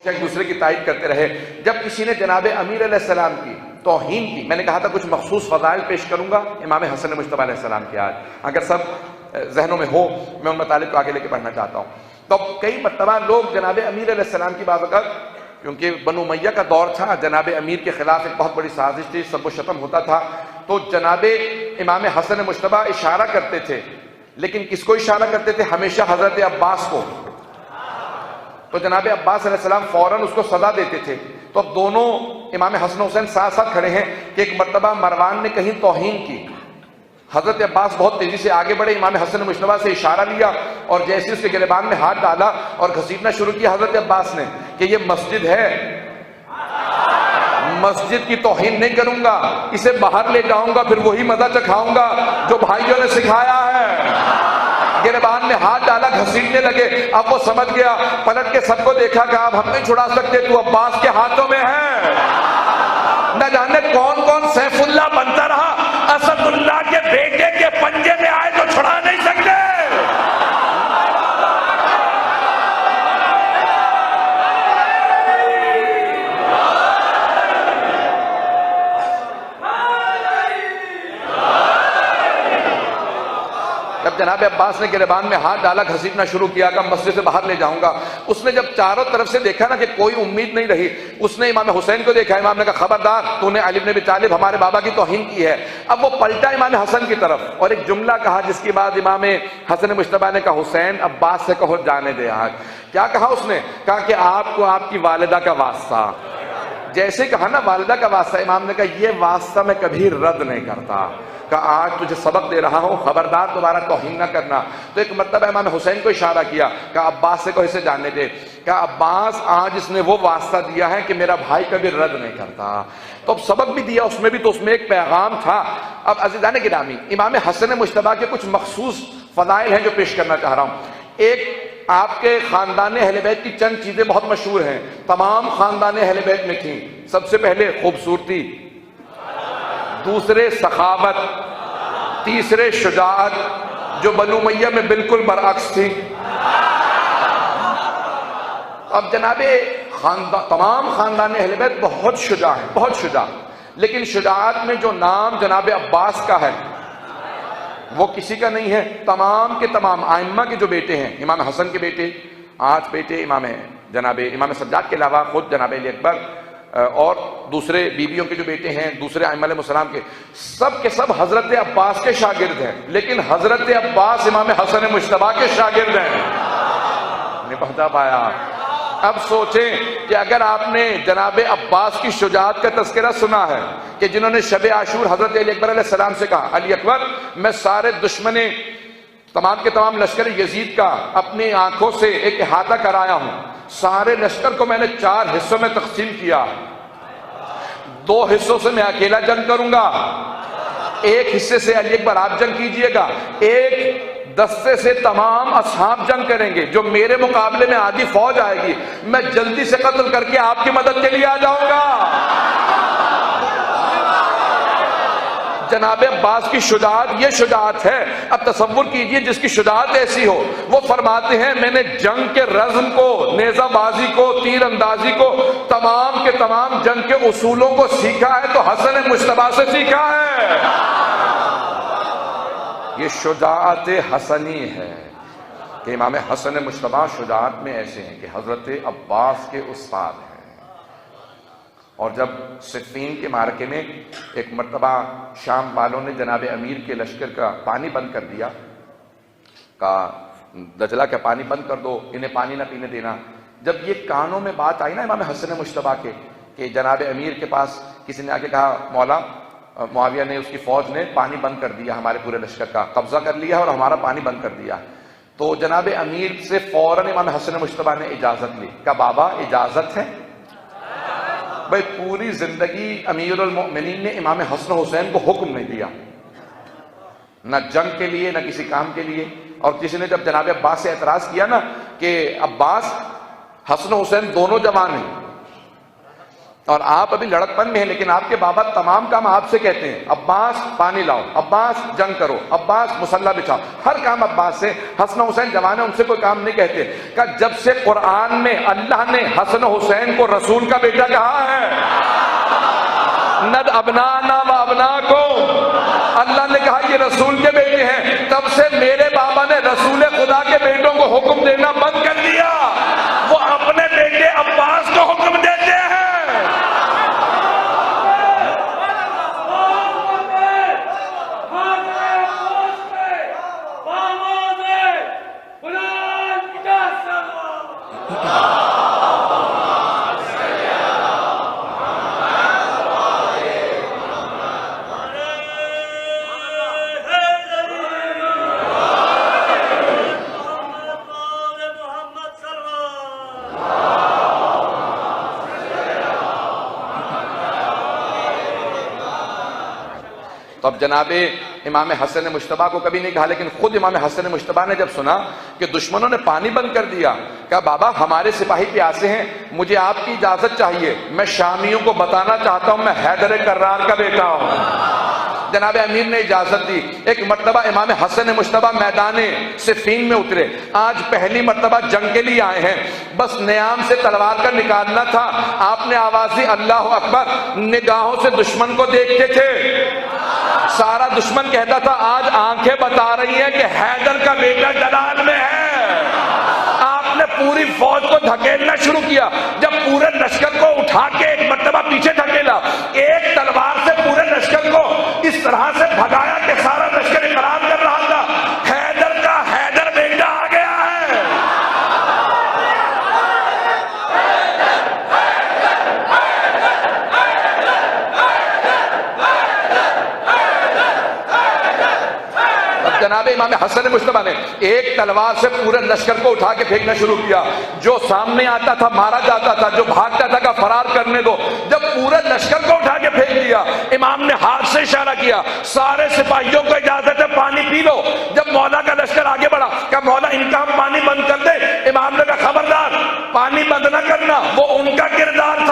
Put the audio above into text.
एक दूसरे की तारीफ करते रहे। जब किसी ने जनाब अमीर अलैहिस्सलाम की तौहीन की, मैंने कहा था कुछ मखसूस फज़ाइल पेश करूंगा इमाम हसन मुज्तबा अलैहिस्सलाम के आज, अगर सब जहनों में हो मैं उन मतालिब को आगे लेके पढ़ना चाहता हूँ। तो कई मरतबा लोग जनाब अमीर अलैहिस्सलाम की बात कर, क्योंकि बनु उमय्या का दौर था, जनाब अमीर के खिलाफ एक बहुत बड़ी साजिश थी, सब व शतम होता था, तो जनाब इमाम हसन मुज्तबा इशारा करते थे, लेकिन किसको इशारा करते थे? हमेशा हजरत अब्बास को। तो जनाब अब्बास अलैहिस्सलाम फौरन उसको सदा देते थे। तो अब दोनों इमाम हसन हुसैन साथ साथ खड़े हैं कि एक मरतबा मरवान ने कहीं तौहीन की, हजरत अब्बास बहुत तेजी से आगे बढ़े, इमाम हसन मुज्तबा से इशारा लिया और जैसे उसके गिरबान में हाथ डाला और घसीटना शुरू किया हजरत अब्बास ने कि ये मस्जिद है, मस्जिद की तौहीन नहीं करूंगा, इसे बाहर ले जाऊंगा, फिर वही मजा चखाऊंगा जो भाइयों ने सिखाया है। गिरबान में हाथ डाला, घसीटने लगे। अब वो समझ गया, पलट के सबको देखा कि अब हम नहीं छुड़ा सकते, तू अब्बास के हाथों में है। न जाने कौन कौन सैफुल्लाह बनता रहा, असदुल्लाह के बेटे के पंजे में आए तो छुड़ा नहीं सकते। जब जनाब अब्बास ने गिरबान में हाथ डाला, घसीटना शुरू किया कि मस्जिद से बाहर ले जाऊंगा, उसने जब चारों तरफ से देखा ना कि कोई उम्मीद नहीं रही, उसने इमाम हुसैन को देखा। इमाम ने कहा खबरदार, तूने अली इब्न अबी तालिब हमारे बाबा की तौहीन की है। अब वो पलटा इमाम हसन की तरफ और एक जुमला कहा, जिसके बाद इमाम हसन मुज्तबा ने कहा हुसैन अब्बास से कहो जाने दे। आज क्या कहा उसने? कहा कि आपको आपकी वालिदा का वास्ता। जैसे कहा ना वालिदा का वास्ता, इमाम ने कहा ये वास्ता मैं कभी रद्द नहीं करता, का आज तुझे सबक दे रहा हूं, खबरदार दोबारा तौहीन न करना। तो एक मरतबा इमाम हुसैन को इशारा किया, कहा अब्बास से को इसे जाने दे। कहा अब्बास आज इसने वो वास्ता दिया है कि मेरा भाई कभी रद्द नहीं करता। तो अब सबक भी दिया उसमें भी, तो उसमें एक पैगाम था। अब अज़ीज़ान गिरामी, इमाम हसन मुज्तबा के कुछ मखसूस फज़ाइल हैं जो पेश करना चाह रहा हूं। एक, आपके खानदान अहले बैत की चंद चीजें बहुत मशहूर हैं, तमाम खानदान अहले बैत में थी। सबसे पहले खूबसूरती, दूसरे सखावत, तीसरे शुजाअत, जो बनु उमय्या में बिल्कुल बरअक्स थी। अब जनाबे तमाम खानदान अहले बैत बहुत शुजा है, बहुत शुजा, लेकिन शुजाअत में जो नाम जनाब अब्बास का है वो किसी का नहीं है। तमाम के तमाम आइम्मा के जो बेटे हैं, इमाम हसन के बेटे, 8 बेटे जनाब इमाम सज्जाद के अलावा खुद जनाब अली अकबर और दूसरे बीबियों के जो बेटे हैं, दूसरे आइम्मा मुसलाम के सब हजरत अब्बास के शागिर्द हैं, लेकिन हजरत अब्बास इमाम हसन मुज्तबा के शागिर्द हैं। नहीं पहुंचा पाया। अब सोचें कि अगर आपने जनाब अब्बास की शुजाअत का तज़किरा सुना है कि जिन्होंने शब आशूर हजरत अली अकबर अलैहिस्सलाम से कहा, अली अकबर मैं सारे दुश्मने तमाम के तमाम लश्कर यजीद का अपनी आंखों से एक अहाता कराया हूं, सारे लश्कर को मैंने 4 हिस्सों में तकसीम किया, 2 हिस्सों से मैं अकेला जंग करूंगा, एक हिस्से से अली अकबर आप जंग कीजिएगा, एक दस्ते से तमाम असहाब जंग करेंगे, जो मेरे मुकाबले में आधी फौज आएगी मैं जल्दी से कत्ल करके आपकी मदद के लिए आ जाऊंगा। जनाब अब्बास की शुजाअत ये शुजाअत है। अब तसव्वुर कीजिए जिसकी शुजाअत ऐसी हो, वो फरमाते हैं मैंने जंग के रज़्म को, नेज़ाबाजी को, तीर अंदाजी को, तमाम के तमाम जंग के उसूलों को सीखा है तो हसन मुज्तबा से सीखा है। ये शुजाअत हसनी है कि इमाम हसन मुज्तबा शुजाअत में ऐसे हैं कि हजरत अब्बास के उस्ताद हैं। और जब सिफ़ीन के मारके में एक मरतबा शाम वालों ने जनाब अमीर के लश्कर का पानी बंद कर दिया, का दजला का पानी बंद कर दो, इन्हें पानी ना पीने देना। जब ये कानों में बात आई ना इमाम हसन मुज्तबा के कि जनाब अमीर के पास किसी ने आके कहा मौला मुआविया ने, उसकी फौज ने पानी बंद कर दिया, हमारे पूरे लश्कर का कब्जा कर लिया और हमारा पानी बंद कर दिया, तो जनाब अमीर से फौरन इमाम हसन मुज्तबा ने इजाजत ली। कहा बाबा इजाजत है? भाई पूरी जिंदगी अमीरुल मोमिनीन ने इमाम हसन हुसैन को हुक्म नहीं दिया, न जंग के लिए न किसी काम के लिए। और किसी ने जब जनाब अब्बास से एतराज किया ना कि अब्बास हसन हुसैन दोनों जवान हैं, और आप अभी लड़कपन में हैं, लेकिन आपके बाबा तमाम काम आपसे कहते हैं। अब्बास पानी लाओ, अब्बास जंग करो, अब्बास मुसल्ला बिछाओ, हर काम अब्बास से। हसन हुसैन जवान है, उनसे कोई काम नहीं कहते। का जब से कुरान में अल्लाह ने हसन हुसैन को रसूल का बेटा कहा है, नद अबनाना व अबनाको, अल्लाह ने कहा ये रसूल के बेटे हैं, तब से मेरे बाबा ने रसूल खुदा के बेटों को हुक्म देना बंद कर दिया। वो अपने बेटे अब्बास को हुक्म देते हैं। तो अब जनाबे इमाम हसन मुश्तबा को कभी नहीं कहा, लेकिन खुद इमाम हसन मुश्तबा ने जब सुना कि दुश्मनों ने पानी बंद कर दिया, कहा बाबा हमारे सिपाही प्यासे हैं, मुझे आपकी इजाजत चाहिए, मैं शामियों को बताना चाहता हूं मैं हैदर कर्रार का बेटा हूं। जनाब अमीर ने इजाजत दी। एक मर्तबा इमाम हसन मुश्तबा मैदान सिफीन में उतरे। आज पहली मर्तबा जंग के लिए आए हैं, बस नियाम से तलवार का निकालना था। आपने आवाज दी अल्लाह अकबर, निगाहों से दुश्मन को देखते थे। सारा दुश्मन कहता था आज आंखें बता रही हैं कि हैदर का बेटा जलाल में है। आपने पूरी फौज को धकेलना शुरू किया। जब पूरे लश्कर को उठा के एक मर्तबा पीछे धकेला, एक तलवार से पूरे लश्कर को इस तरह से भगाया कि सारा लश्कर इकरार कर रहा था हैदर का हैदर बेटा आ गया है। जनाब इमाम हसन मुश्तबा ने एक तलवार से पूरे लश्कर को उठा के फेंकना शुरू किया। जो सामने आता था मारा जाता था, जो भागता था का फरार करने दो। जब पूरे लश्कर को उठा के फेंक दिया, इमाम ने हाथ से इशारा किया सारे सिपाहियों को इजाजत है पानी पी लो। जब मौला का लश्कर आगे बढ़ा, क्या मौला इनका हम पानी बंद कर दे? इमाम ने कहा खबरदार पानी बंद न करना, वो उनका किरदार